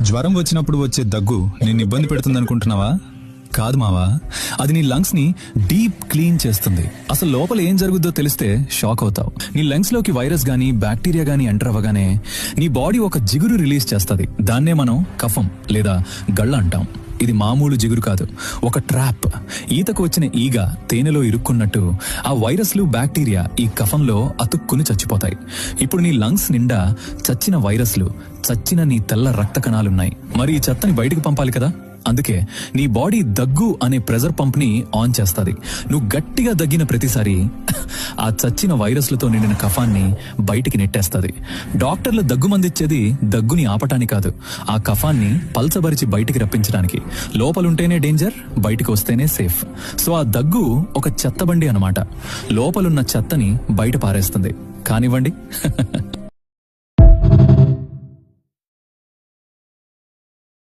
జ్వరం వచ్చినప్పుడు వచ్చే దగ్గు నిన్ను ఇబ్బంది పెడుతుంది అనుకుంటున్నావా? కాదు మావా, అది నీ లంగ్స్ ని డీప్ క్లీన్ చేస్తుంది. అసలు లోపల ఏం జరుగుద్దో తెలిస్తే షాక్ అవుతావు. నీ లంగ్స్ లోకి వైరస్ గానీ బ్యాక్టీరియా గానీ ఎంటర్ అవ్వగానే నీ బాడీ ఒక జిగురు రిలీజ్ చేస్తుంది. దాన్నే మనం కఫం లేదా గళ్ళ అంటాం. ఇది మామూలు జిగురు కాదు, ఒక ట్రాప్. ఈతకు వచ్చిన ఈగ తేనెలో ఇరుక్కున్నట్టు ఆ వైరస్లు బ్యాక్టీరియా ఈ కఫంలో అతుక్కుని చచ్చిపోతాయి. ఇప్పుడు నీ లంగ్స్ నిండా చచ్చిన వైరస్లు, చచ్చిన నీ తెల్ల రక్త కణాలున్నాయి. మరి ఈ చెత్తని బయటకు పంపాలి కదా. అందుకే నీ బాడీ దగ్గు అనే ప్రెజర్ పంప్ ని ఆన్ చేస్తుంది. నువ్వు గట్టిగా దగ్గిన ప్రతిసారి ఆ చచ్చిన వైరస్లతో నిండిన కఫాన్ని బయటికి నెట్టేస్తుంది. డాక్టర్లు దగ్గు మందిచ్చేది దగ్గుని ఆపటానికి కాదు, ఆ కఫాన్ని పల్చబరిచి బయటికి రప్పించడానికి. లోపలుంటేనే డేంజర్, బయటికి వస్తేనే సేఫ్. సో ఆ దగ్గు ఒక చెత్తబండి అన్నమాట. లోపలున్న చెత్తని బయట పారేస్తుంది. కానివ్వండి.